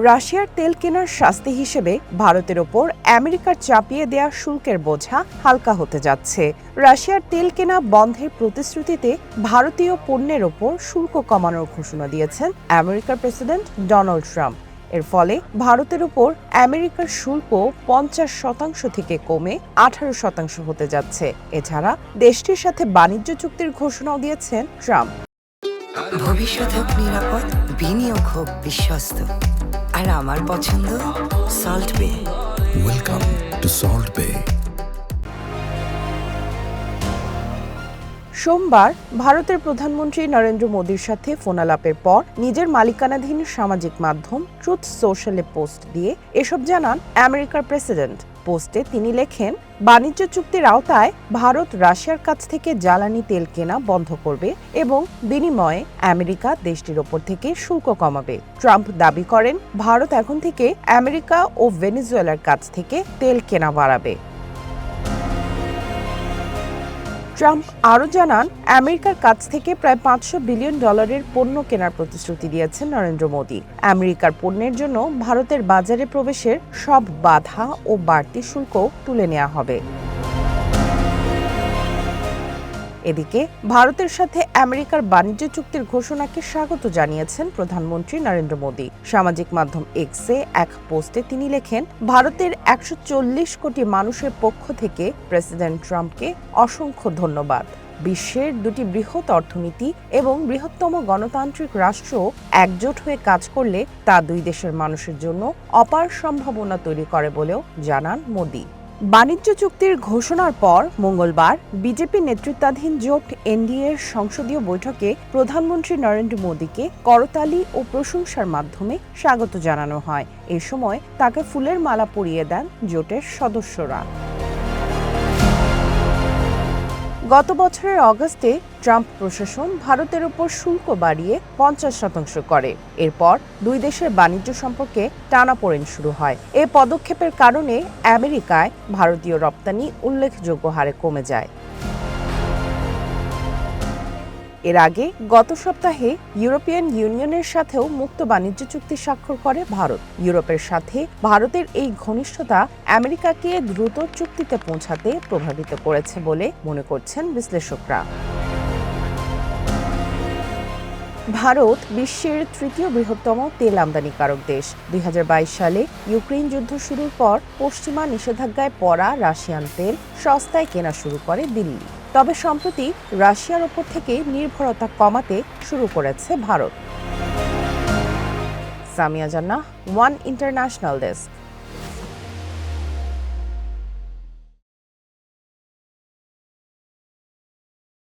রাশিয়ার তেল কেনার শাস্তি হিসেবে ভারতের ওপর আমেরিকার চাপিয়ে দেয়া শুল্কের বোঝা হালকা হতে যাচ্ছে। রাশিয়ার তেল কেনা বন্ধের প্রতিশ্রুতিতে ভারতীয় পণ্যের ওপর শুল্ক কমানোর ঘোষণা দিয়েছেন আমেরিকার প্রেসিডেন্ট ডোনাল্ড ট্রাম্প। এর ফলে ভারতের ওপর আমেরিকার শুল্ক ৫০% থেকে কমে ১৮% হতে যাচ্ছে। এছাড়া দেশটির সাথে বাণিজ্য চুক্তির ঘোষণাও দিয়েছেন ট্রাম্প। ভবিষ্যৎ হোক নিরাপদ, বিনিয়োগ হোক বিশ্বস্ত, আর আমার পছন্দ সল্ট বে। ওয়েলকাম টু সল্ট বে। সোমবার ভারতের প্রধানমন্ত্রী নরেন্দ্র মোদীর সাথে ফোনালাপের পর নিজের মালিকানাধীন সামাজিক মাধ্যম ট্রুথ সোশ্যালে পোস্ট দিয়ে এসব জানান আমেরিকার প্রেসিডেন্ট। পোস্টে তিনি লেখেন, বাণিজ্য চুক্তির আওতায় ভারত রাশিয়ার কাছ থেকে জ্বালানি তেল কেনা বন্ধ করবে এবং বিনিময়ে আমেরিকা দেশটির ওপর থেকে শুল্ক কমাবে। ট্রাম্প দাবি করেন, ভারত এখন থেকে আমেরিকা ও ভেনেজুয়েলার কাছ থেকে তেল কেনা বাড়াবে। ট্রাম্প আরও জানান, আমেরিকার কাছ থেকে প্রায় $500 বিলিয়ন পণ্য কেনার প্রতিশ্রুতি দিয়েছেন নরেন্দ্র মোদী। আমেরিকার পণ্যের জন্য ভারতের বাজারে প্রবেশের সব বাধা ও বাড়তি শুল্ক তুলে নেওয়া হবে। এদিকে ভারতের সাথে আমেরিকার বাণিজ্য চুক্তির ঘোষণাকে স্বাগত জানিয়েছেন প্রধানমন্ত্রী নরেন্দ্র মোদী। সামাজিক মাধ্যম এক্সে এক পোস্টে তিনি লেখেন, ভারতের ১৪০ কোটি মানুষের পক্ষ থেকে প্রেসিডেন্ট ট্রাম্পকে অসংখ্য ধন্যবাদ। বিশ্বের দুটি বৃহৎ অর্থনীতি এবং বৃহত্তম গণতান্ত্রিক রাষ্ট্র একজোট হয়ে কাজ করলে তা দুই দেশের মানুষের জন্য অপার সম্ভাবনা তৈরি করে বলেও জানান মোদী। বাণিজ্য চুক্তির ঘোষণার পর মঙ্গলবার বিজেপি নেতৃত্বাধীন জোট এনডিএর সংসদীয় বৈঠকে প্রধানমন্ত্রী নরেন্দ্র মোদীকে করতালি ও প্রশংসার মাধ্যমে স্বাগত জানানো হয়। এ সময় তাকে ফুলের মালা পরিয়ে দেন জোটের সদস্যরা। গত বছরের অগাস্টে ট্রাম্প প্রশাসন ভারতের উপর শুল্ক বাড়িয়ে ৫০% করে। এরপর দুই দেশের বাণিজ্য সম্পর্কে টানাপোড়েন শুরু হয়। এ পদক্ষেপের কারণে আমেরিকায় ভারতীয় রপ্তানি উল্লেখযোগ্য হারে কমে যায়। এর আগে গত সপ্তাহে ইউরোপিয়ান ইউনিয়নের সাথেও মুক্ত বাণিজ্য চুক্তি স্বাক্ষর করে ভারত। ইউরোপের সাথে ভারতের এই ঘনিষ্ঠতা আমেরিকাকে দ্রুত চুক্তিতে পৌঁছাতে প্রভাবিত করেছে বলে মনে করছেন বিশ্লেষকরা। ভারত বিশ্বের তৃতীয় বৃহত্তম তেল আমদানিকারক দেশ। ২০২২ সালে ইউক্রেন যুদ্ধ শুরুর পর পশ্চিমা নিষেধাজ্ঞায় পড়া রাশিয়ান তেল সস্তায় কেনা শুরু করে দিল্লি। তবে সম্প্রতি রাশিয়ার ওপর থেকে নির্ভরতা কমাতে শুরু করেছে ভারত। সামিয়া জান্নাহ, ওয়ান ইন্টারন্যাশনাল ডেস্ক।